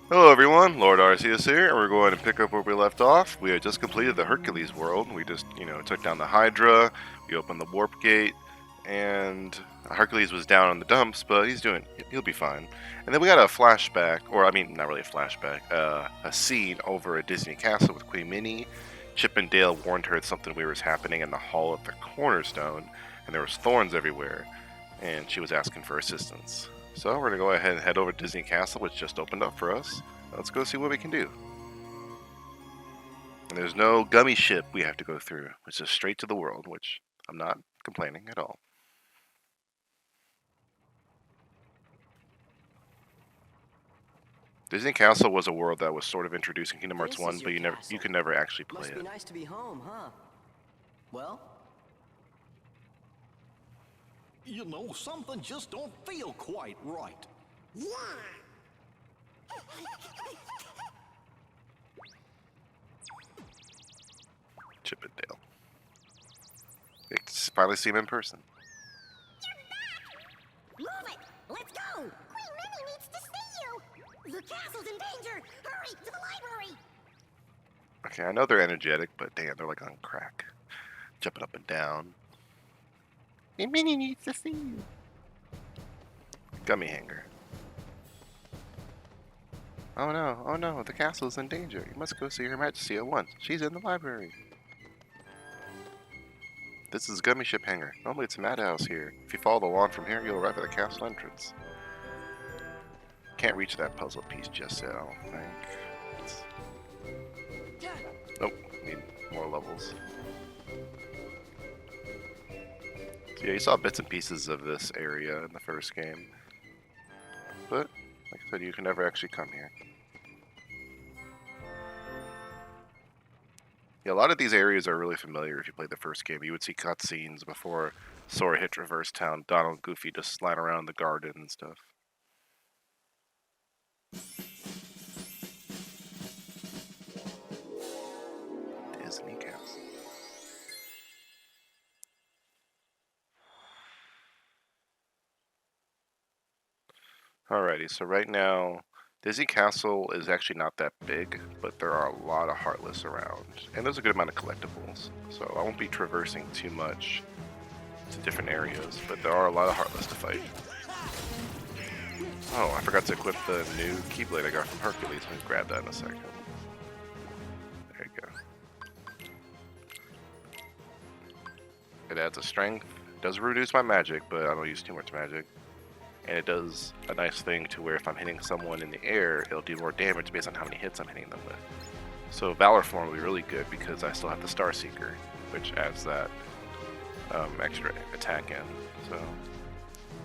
Hello everyone, Lord Arceus here, and we're going to pick up where we left off. We had just completed the Hercules world. We just, took down the Hydra, we opened the warp gate, and Hercules was down in the dumps, but he'll be fine. And then we got a flashback, or I mean, not really a flashback, a scene over at Disney Castle with Queen Minnie. Chip and Dale warned her that something weird was happening in the hall of the Cornerstone, and there was thorns everywhere, and she was asking for assistance. So we're gonna go ahead and head over to Disney Castle, which just opened up for us. Let's go see what we can do. And there's no gummy ship we have to go through. It's just straight to the world, which I'm not complaining at all. Disney Castle was a world that was sort of introduced in Kingdom Hearts 1, but you could never actually play Must it. be nice to be home, huh? Well? You know, something just don't feel quite right. Yeah. Chip and Dale. It's finally see him in person. Move it! Let's go! Queen Minnie needs to see you! The castle's in danger! Hurry, to the library! Okay, I know they're energetic, but damn, they're like on crack. Jumping up and down. Queen Minnie needs to see you. Gummy hanger. Oh no, the castle's in danger. You must go see Her Majesty at once. She's in the library. This is Gummy Ship Hangar. Normally it's a madhouse here. If you follow the lawn from here, you'll arrive at the castle entrance. Can't reach that puzzle piece just yet, I don't think. Nope, need more levels. So yeah, you saw bits and pieces of this area in the first game. But, like I said, you can never actually come here. Yeah, a lot of these areas are really familiar if you played the first game. You would see cutscenes before Sora hit Traverse Town, Donald and Goofy just slide around the garden and stuff. Disney Castle. Alrighty, so right now, Disney Castle is actually not that big, but there are a lot of Heartless around, and there's a good amount of collectibles, so I won't be traversing too much to different areas, but there are a lot of Heartless to fight. Oh, I forgot to equip the new Keyblade I got from Hercules. Let me grab that in a second. There you go. It adds a strength. It does reduce my magic, but I don't use too much magic. And it does a nice thing to where if I'm hitting someone in the air, it'll do more damage based on how many hits I'm hitting them with. So Valor Form will be really good because I still have the Star Seeker, which adds that extra attack in. So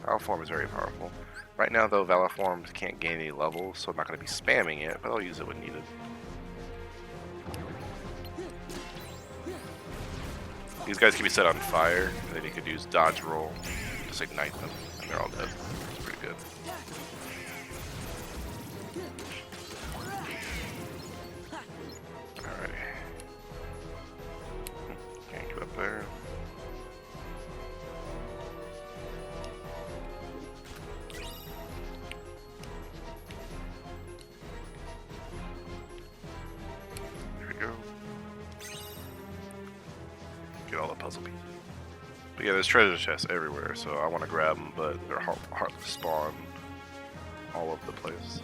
Valor Form is very powerful. Right now though, Valor Forms can't gain any levels, so I'm not going to be spamming it, but I'll use it when needed. These guys can be set on fire, and then you could use dodge roll, just ignite them, and they're all dead. It's pretty good. Alright. Can't get up there. There we go. Get all the puzzle pieces. But yeah, there's treasure chests everywhere, so I want to grab them, but they're hard to spawn all over the place.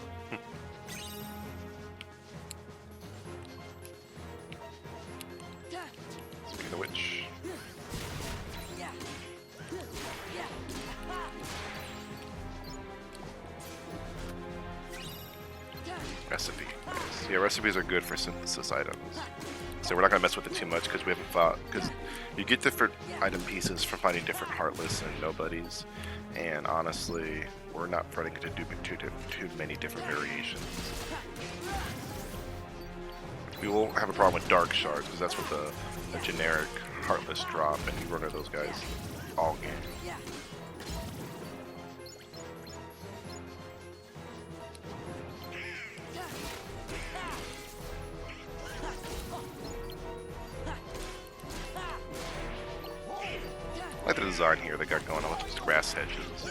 Speaking of which, recipe. Yes. Yeah, recipes are good for synthesis items. So we're not gonna mess with it too much because we haven't fought. Because you get different item pieces from finding different Heartless and Nobodies, and honestly, we're not running into too many different variations. We will have a problem with Dark Shards because that's what the generic Heartless drop, and you run into those guys all game. I like the design here they got going on with these grass hedges.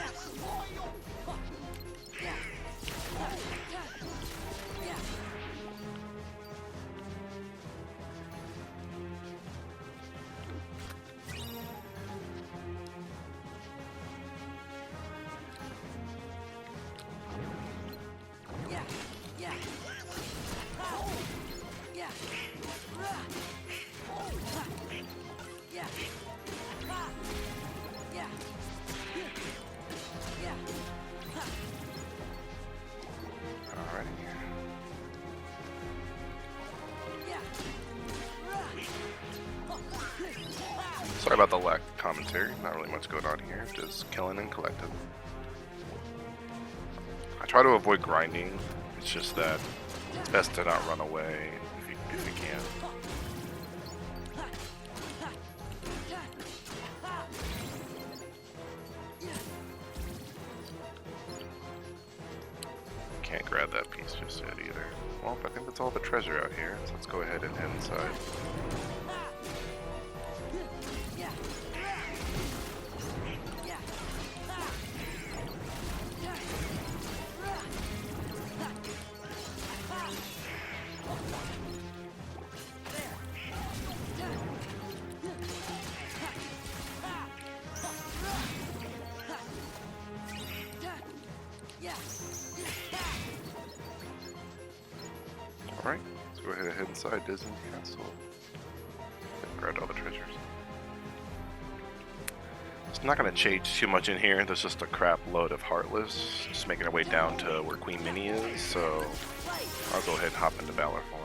about the lack of commentary. Not really much going on here. Just killing and collecting. I try to avoid grinding. It's just that it's best to not run away if you can. Can't grab that piece just yet either. Well, I think that's all the treasure out here, so let's go ahead and head inside. Alright, let's go ahead and head inside Disney Castle. Grab all the treasures. It's not going to change too much in here. There's just a crap load of Heartless just making our way down to where Queen Minnie is, so I'll go ahead and hop into Valor form.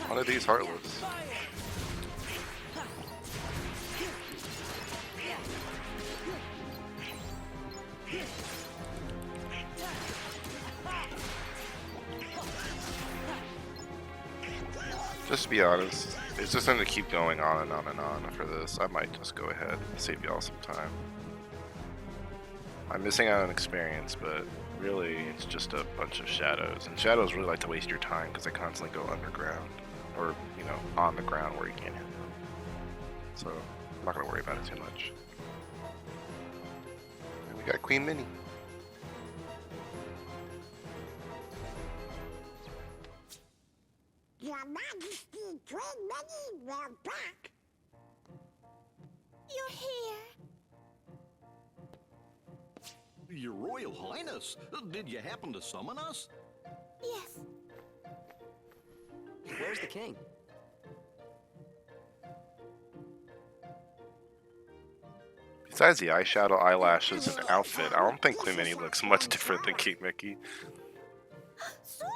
One of these Heartless. Just to be honest, it's just going to keep going on and on and on for this. I might just go ahead and save y'all some time. I'm missing out on experience, but really it's just a bunch of shadows. And shadows really like to waste your time because they constantly go underground. Or, you know, on the ground where you can't hit them. So, I'm not going to worry about it too much. And we got Queen Minnie. Your Majesty, Queen Minnie, we're back. You're here. Your Royal Highness, did you happen to summon us? Yes. Where's the king? Besides the eyeshadow, eyelashes, and outfit, I don't think Queen Minnie looks much different than King Mickey. Sora!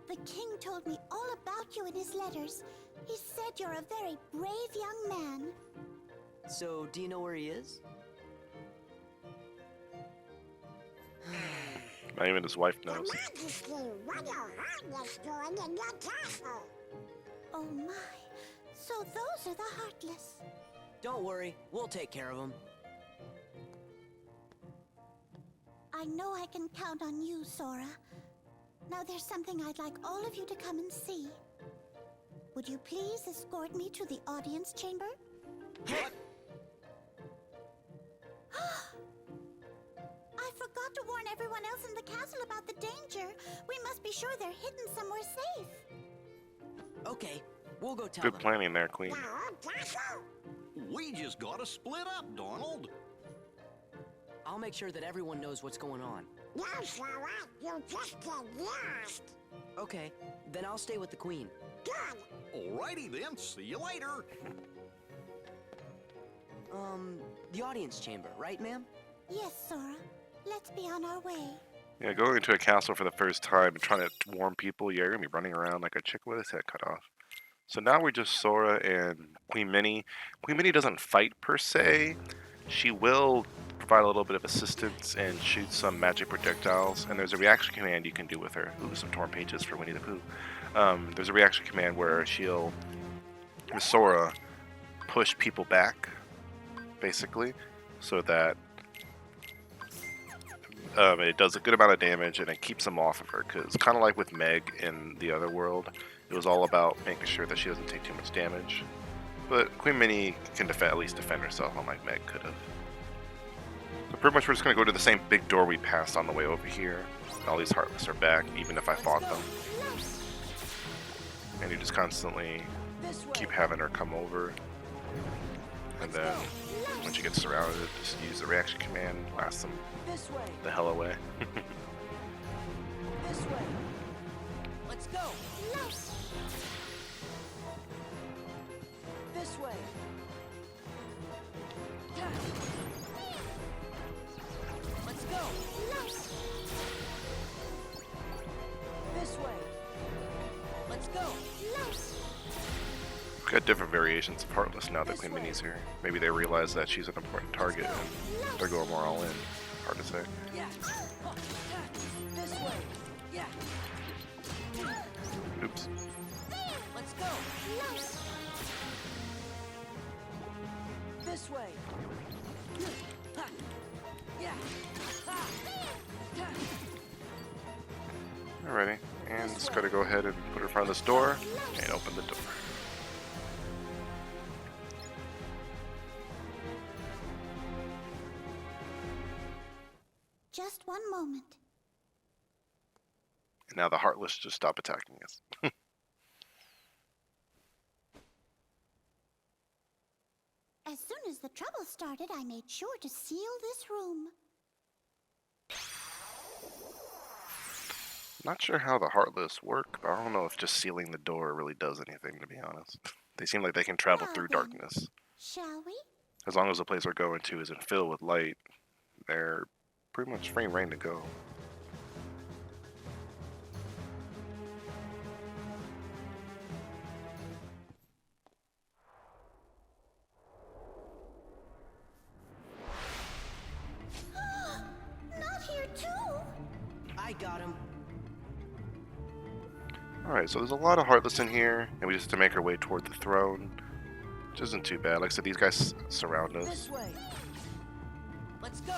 The king told me all about you in his letters. He said you're a very brave young man. So, do you know where he is? Not even his wife knows. Your Majesty, what your Heartless doing in your castle? Oh my, so those are the Heartless. Don't worry, we'll take care of him. I know I can count on you, Sora. Now there's something I'd like all of you to come and see. Would you please escort me to the audience chamber? What? I forgot to warn everyone else in the castle about the danger. We must be sure they're hidden somewhere safe. Okay, we'll go tell Good them. planning there, Queen. We just gotta split up, Donald. I'll make sure that everyone knows what's going on. No, Sora, you just get lost. Okay, then I'll stay with the queen. Good. Alrighty then, see you later. The audience chamber, right, ma'am? Yes, Sora. Let's be on our way. Yeah, going into a castle for the first time and trying to warn people, yeah, you're going to be running around like a chick with his head cut off. So now we're just Sora and Queen Minnie. Queen Minnie doesn't fight per se. She will provide a little bit of assistance and shoot some magic projectiles. And there's a reaction command you can do with her. Ooh, some torn pages for Winnie the Pooh. There's a reaction command where she'll, with Sora, push people back, basically, so that it does a good amount of damage and it keeps them off of her. Because kind of like with Meg in the other world, it was all about making sure that she doesn't take too much damage. But Queen Minnie can at least defend herself, unlike Meg could have. So pretty much we're just going to go to the same big door we passed on the way over here. All these Heartless are back, even if I fought them. And you just constantly keep having her come over. And then when she gets surrounded, just use the reaction command, blast them the hell away. This way. Let's go. This way. Let's go. This way. Let's go. We've got different variations of Heartless now that Queen Minnie's here. Maybe they realize that she's an important target and they're going more all in. Hard to say. Yeah. This way. Yeah. Oops. Let's go. This way. Yeah. Alrighty. And just gotta go ahead and put her in front of this door and open the door. Just one moment. And now the Heartless just stop attacking us. As soon as the trouble started, I made sure to seal this room. Not sure how the Heartless work, but I don't know if just sealing the door really does anything, to be honest. They seem like they can travel Now through then, darkness. Shall we? As long as the place we're going to isn't filled with light, they're pretty much free reign to go. Not here too. I got him. Alright, so there's a lot of Heartless in here, and we just have to make our way toward the throne, which isn't too bad. Like I said, these guys surround us. This way. Let's go.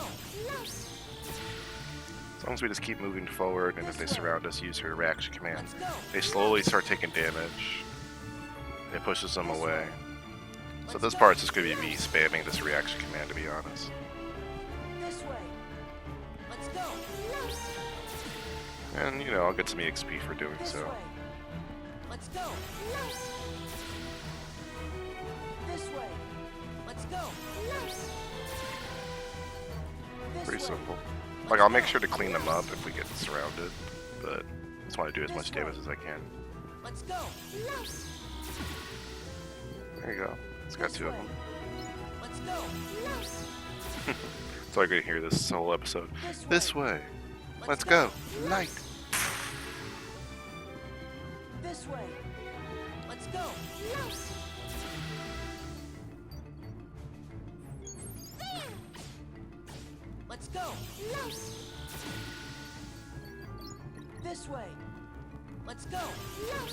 As long as we just keep moving forward, and if they surround us, use her reaction command. Let's go. They slowly start taking damage. It pushes them away. So this part's just going to be me spamming this reaction command, to be honest. This way. Let's go. And, you know, I'll get some EXP for doing This so. way. Let's go. This way. Let's go. This Pretty way. simple. Like, I'll make sure to clean them up if we get surrounded, but I just want to do as much damage as I can. Let's go. There you go. It's got two of them. Let's go. That's all you're going to hear this whole episode. This way. Let's go. Light. This way. Let's go. Let's go. This way. Let's go.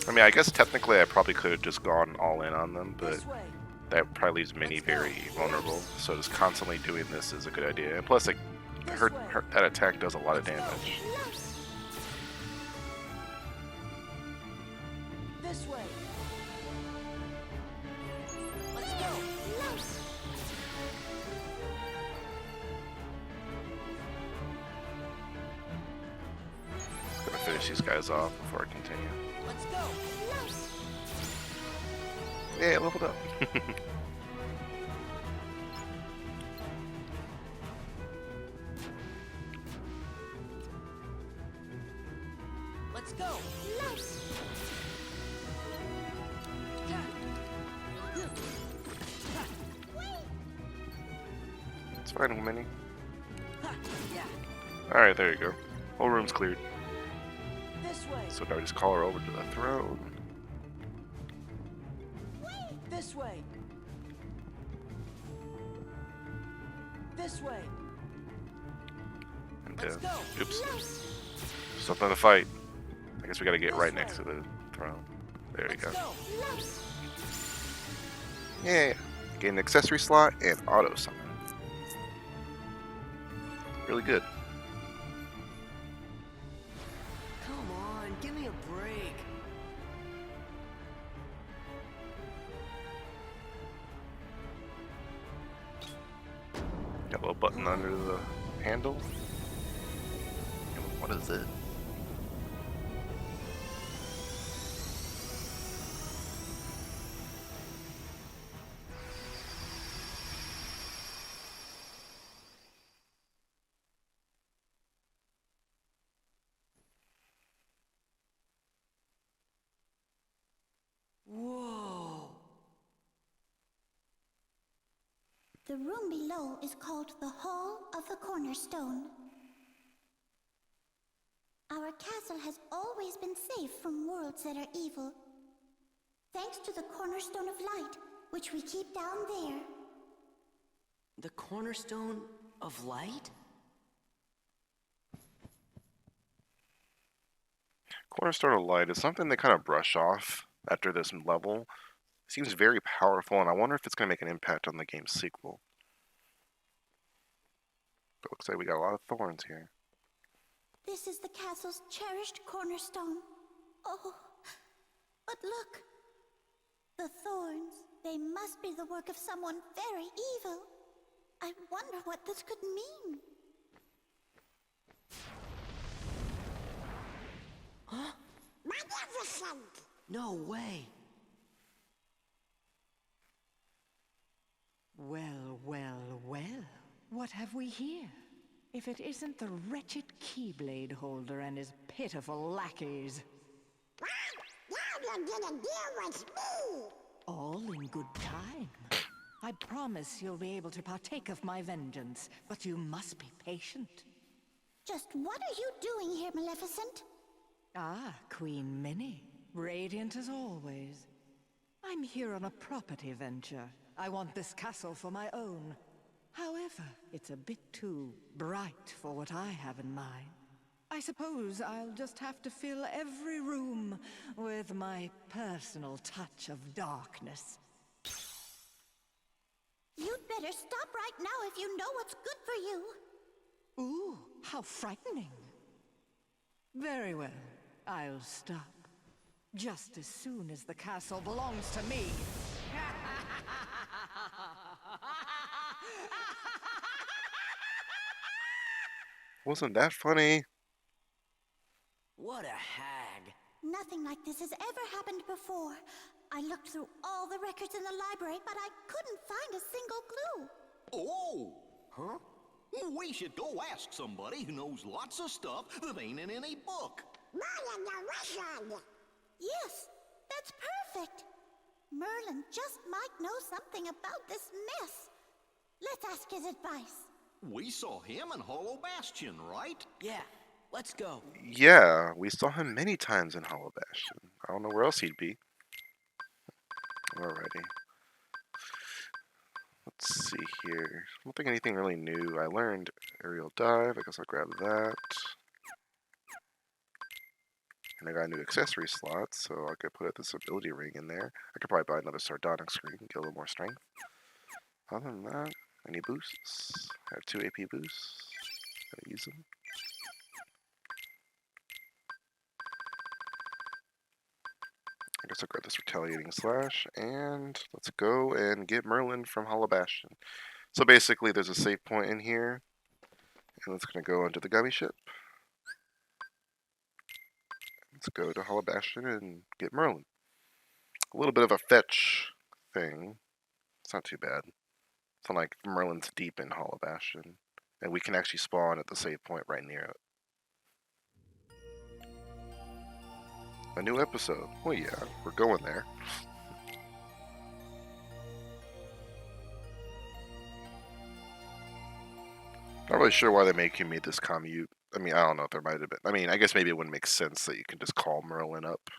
I mean, I guess technically I probably could have just gone all in on them, but This way. that probably leaves Minnie very vulnerable. So just constantly doing this is a good idea. And plus, like, that attack does a lot of damage. This way. Let's go. Just gonna finish these guys off before I continue. Let's go. Yeah, leveled up. Let's go. It's fine, Minnie. Yeah. Alright, there you go. Whole room's cleared. This way. So now I just call her over to the throne. This way. This way. And, Let's go. oops. Something to fight. I guess we gotta get right next to the throne. There you Let's go. go. Yeah. Gain an accessory slot and auto summon. Really good. Give me a break. Got a little button under the handle. What is it? Whoa. The room below is called the Hall of the Cornerstone. Our castle has always been safe from worlds that are evil, thanks to the Cornerstone of Light, which we keep down there. The cornerstone of light? Cornerstone of Light is something they kind of brush off after this level. Seems very powerful, and I wonder if it's going to make an impact on the game's sequel. But looks like we got a lot of thorns here. This is the castle's cherished cornerstone. Oh, but look. The thorns, they must be the work of someone very evil. I wonder what this could mean. Huh? Magnificent! No way. Well, well, well. What have we here? If it isn't the wretched Keyblade holder and his pitiful lackeys. Now you're gonna deal with me! All in good time. I promise you'll be able to partake of my vengeance, but you must be patient. Just what are you doing here, Maleficent? Ah, Queen Minnie. Radiant as always. I'm here on a property venture. I want this castle for my own. However, it's a bit too bright for what I have in mind. I suppose I'll just have to fill every room with my personal touch of darkness. You'd better stop right now if you know what's good for you. Ooh, how frightening. Very well, I'll stop. Just as soon as the castle belongs to me. Wasn't that funny? What a hag. Nothing like this has ever happened before. I looked through all the records in the library, but I couldn't find a single clue. Oh! Huh? We should go ask somebody who knows lots of stuff that ain't in any book. Yes, that's perfect. Merlin just might know something about this mess. Let's ask his advice. We saw him in Hollow Bastion, right? Yeah, let's go. Yeah, we saw him many times in Hollow Bastion. I don't know where else he'd be. Alrighty. Let's see here. I don't think anything really new. I learned aerial dive. I guess I'll grab that. And I got a new accessory slot, so I could put this ability ring in there. I could probably buy another sardonic screen and get a little more strength. Other than that, any boosts? I have 2 AP boosts. Gotta use them. I guess I'll grab this retaliating slash, and let's go and get Merlin from Hollow Bastion. So basically, there's a save point in here, and it's gonna go into the gummy ship. Let's go to Hollow Bastion and get Merlin. A little bit of a fetch thing. It's not too bad. It's not like Merlin's deep in Hollow Bastion, and we can actually spawn at the save point right near it. A new episode. Well, yeah, we're going there. Not really sure why they're making me this commute. I mean, I don't know if there might have been. I mean, I guess maybe it wouldn't make sense that you can just call Merlin up.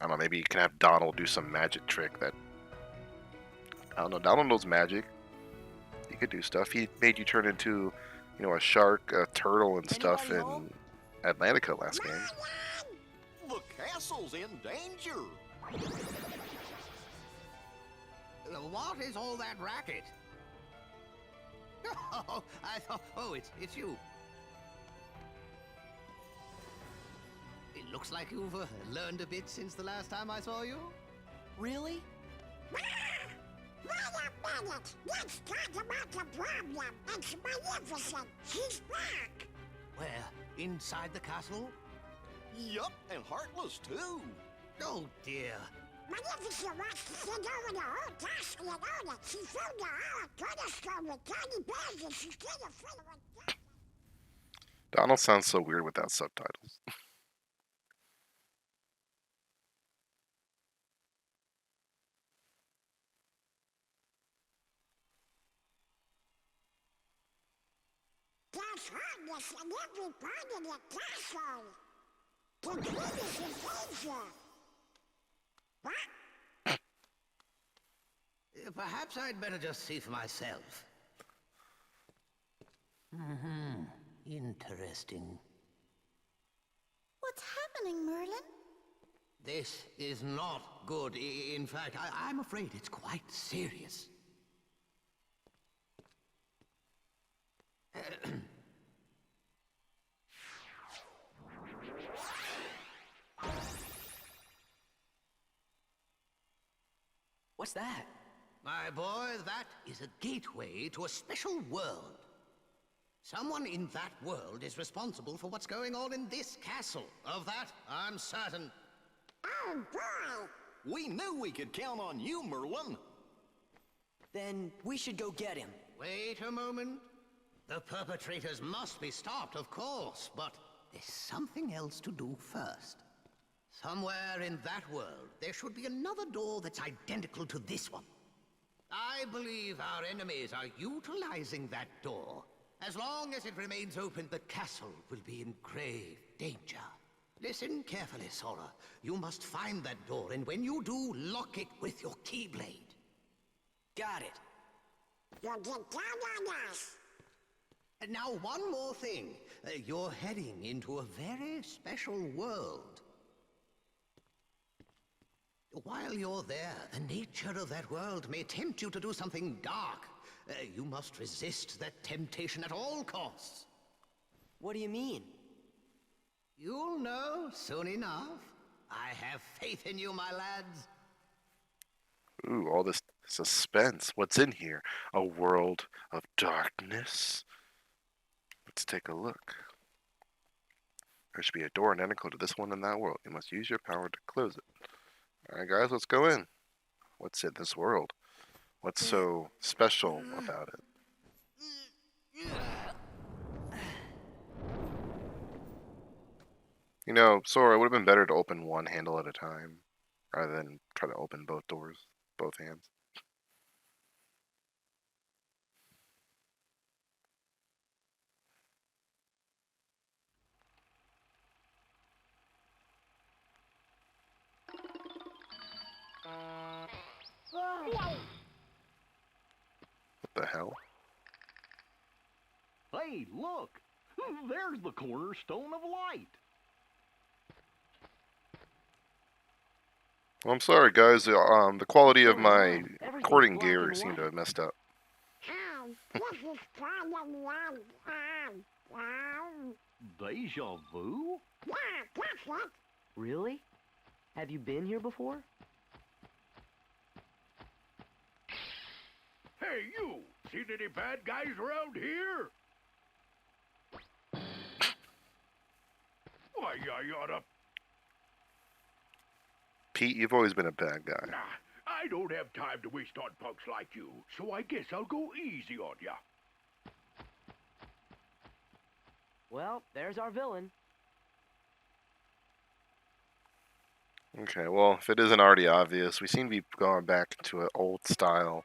I don't know, maybe you can have Donald do some magic trick that... I don't know, Donald knows magic. He could do stuff. He made you turn into, you know, a shark, a turtle, and stuff Anybody in home? Atlantica last game. The castle's in danger. What is all that racket? Oh, I thought. Oh, it's you. looks like you've learned a bit since the last time I saw you. Really? Wait a minute! Let's talk about the problem! It's Magnificent! She's back! Where? Inside the castle? Yup, and heartless too. Oh dear. Magnificent wants to send over the whole task and own it. She filled the whole cornerstone with tiny bags and she's getting afraid of what... Donald sounds so weird without subtitles. There's hardness in every part of the castle. The queen is in danger. What? Perhaps I'd better just see for myself. Interesting. What's happening, Merlin? This is not good. In fact, I'm afraid it's quite serious. What's that? My boy, that is a gateway to a special world. Someone in that world is responsible for what's going on in this castle. Of that, I'm certain. Oh boy! We knew we could count on you, Merlin. Then we should go get him. Wait a moment. The perpetrators must be stopped, of course, but there's something else to do first. Somewhere in that world, there should be another door that's identical to this one. I believe our enemies are utilizing that door. As long as it remains open, the castle will be in grave danger. Listen carefully, Sora. You must find that door, and when you do, lock it with your keyblade. Got it. You'll get down on us. And now, one more thing. You're heading into a very special world. While you're there, the nature of that world may tempt you to do something dark. You must resist that temptation at all costs. What do you mean? You'll know soon enough. I have faith in you, my lads. Ooh, all this suspense. What's in here? A world of darkness? Let's take a look. There should be a door identical to this one in that world. You must use your power to close it. Alright guys, let's go in. What's in this world? What's so special about it? You know, Sora, it would have been better to open one handle at a time, rather than try to open both doors, both hands. What the hell? Hey, look! There's the cornerstone of light. Well, I'm sorry guys, the quality of my recording gear seemed to have messed up. This is problem 1. Deja vu? Yeah, that's it. Really? Have you been here before? Hey, you! Seen any bad guys around here? Why, you oughta... Pete, you've always been a bad guy. Nah, I don't have time to waste on punks like you, so I guess I'll go easy on ya. Well, there's our villain. Okay, well, if it isn't already obvious, we seem to be going back to an old-style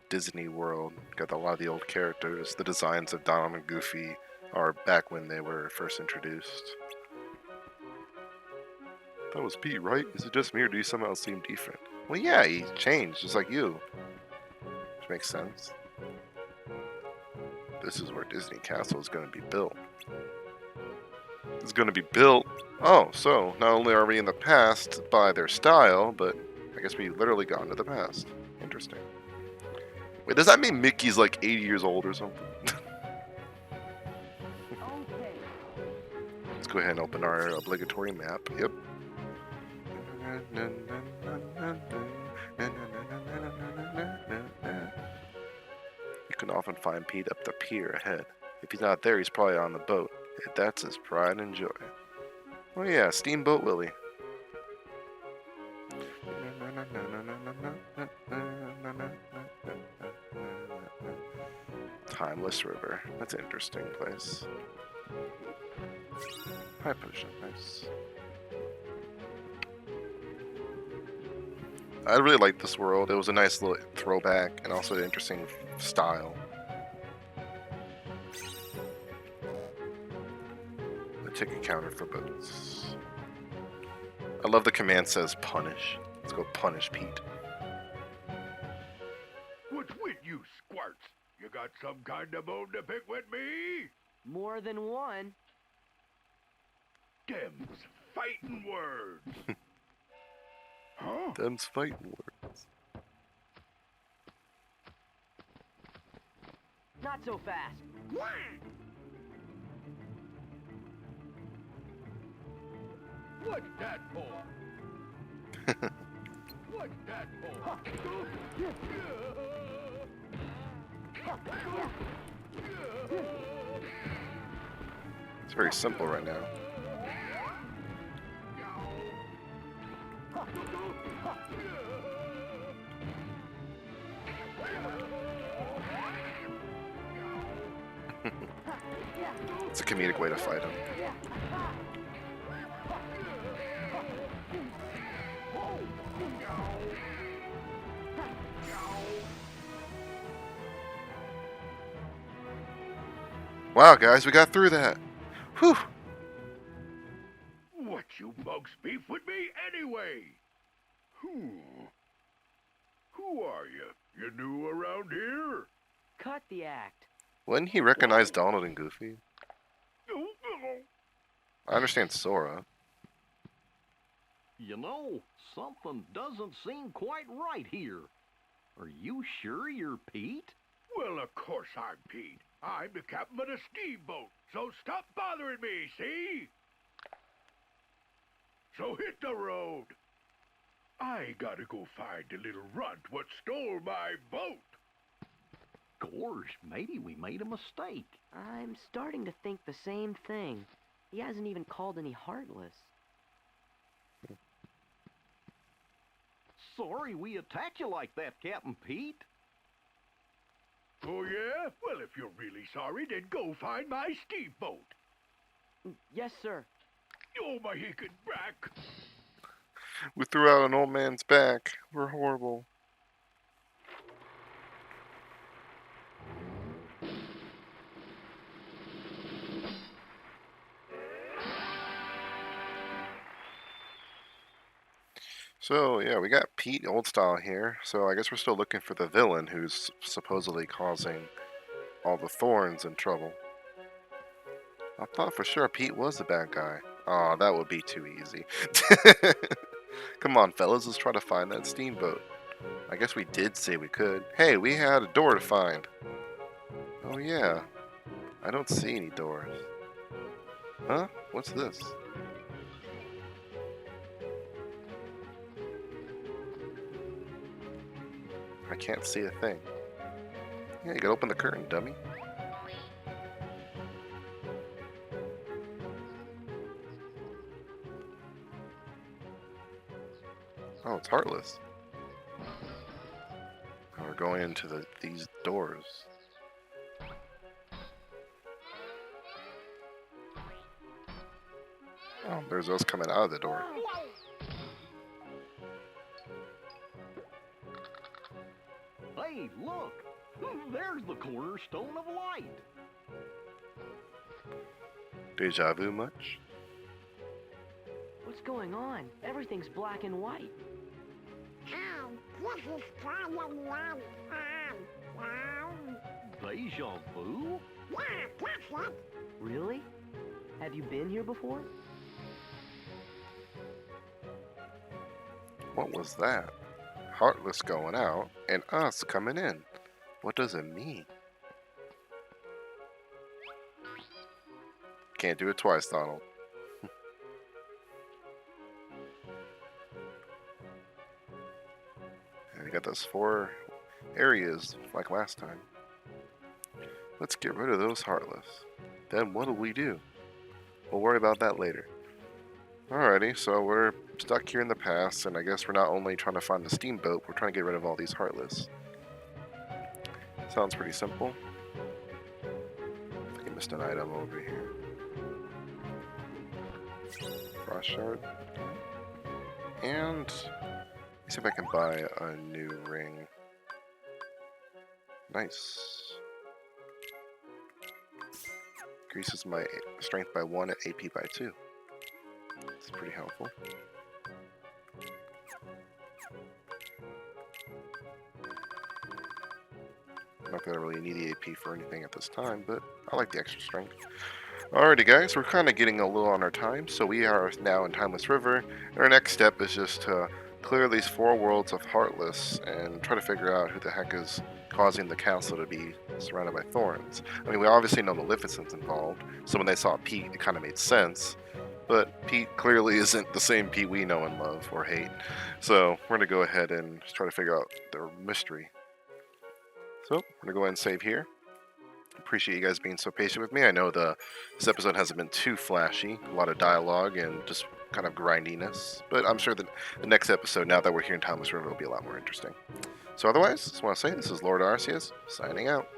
Disney world. Got a lot of the old characters. The designs of Donald and Goofy are back when they were first introduced. That was Pete, right? Is it just me, or do you somehow seem different? Well, yeah, he changed, just like you. Which makes sense. This is where Disney Castle is going to be built. It's going to be built. Oh, so not only are we in the past by their style, but I guess we literally got into the past. Interesting. Wait, does that mean Mickey's like 80 years old or something? Let's go ahead and open our obligatory map. Yep. You can often find Pete up the pier ahead. If he's not there, he's probably on the boat. That's his pride and joy. Oh yeah, Steamboat Willie. Timeless River. That's an interesting place. High potion, nice. I really liked this world. It was a nice little throwback and also an interesting style. The ticket counter for boats. I love the command says punish. Let's go punish Pete. What's with you, squirts? You got some kind of bone to pick with me? More than one. Them's fighting words. Huh? Them's fighting words. Not so fast. What's that for? What's that for? It's very simple right now. It's a comedic way to fight him. Wow, guys, we got through that. Whew. What you bugs beef with me anyway? Who are you? You new around here? Cut the act. Wouldn't he recognize Donald and Goofy? I understand Sora. You know, something doesn't seem quite right here. Are you sure you're Pete? Well, of course I'm Pete. I'm the captain of the steamboat, so stop bothering me, see? So hit the road. I gotta go find the little runt what stole my boat. Gosh, maybe we made a mistake. I'm starting to think the same thing. He hasn't even called any Heartless. Sorry we attacked you like that, Captain Pete. Oh, yeah? Well, if you're really sorry, then go find my steamboat. Yes, sir. Oh, my hickin' back. We threw out an old man's back. We're horrible. So, yeah, we got Pete Oldstyle here. So I guess we're still looking for the villain who's supposedly causing all the thorns and trouble. I thought for sure Pete was the bad guy. Aw, that would be too easy. Come on, fellas, let's try to find that steamboat. I guess we did say we could. Hey, we had a door to find. Oh, yeah. I don't see any doors. Huh? What's this? I can't see a thing. Yeah, you gotta open the curtain, dummy. Oh, it's Heartless. Now we're going into these doors. Oh, there's us coming out of the door. Hey, look! There's the cornerstone of light. Deja vu much? What's going on? Everything's black and white. This is kind of long time. Deja vu? Yeah, that's it. Really? Have you been here before? What was that? Heartless going out and us coming in. What does it mean? Can't do it twice, Donald. got those 4 areas like last time. Let's get rid of those Heartless. Then what'll we do? We'll worry about that later. Alrighty, so we're stuck here in the past, and I guess we're not only trying to find the steamboat, we're trying to get rid of all these Heartless. Sounds pretty simple. I think I missed an item over here. Frost shard. And let's see if I can buy a new ring. Nice. Increases my strength by 1 and AP by 2. It's pretty helpful. Not that I really need the AP for anything at this time, but I like the extra strength. Alrighty guys, we're kind of getting a little on our time, so we are now in Timeless River, and our next step is just to clear these 4 worlds of Heartless and try to figure out who the heck is causing the castle to be surrounded by thorns. I mean, we obviously know Maleficent's involved, so when they saw Pete, it kind of made sense, but Pete clearly isn't the same Pete we know and love or hate, so we're going to go ahead and try to figure out their mystery. So, we're going to go ahead and save here. Appreciate you guys being so patient with me. I know this episode hasn't been too flashy, a lot of dialogue and just kind of grindiness, but I'm sure that the next episode, now that we're here in Timeless River, will be a lot more interesting. So otherwise, just want to say this is Lord Arceus, signing out.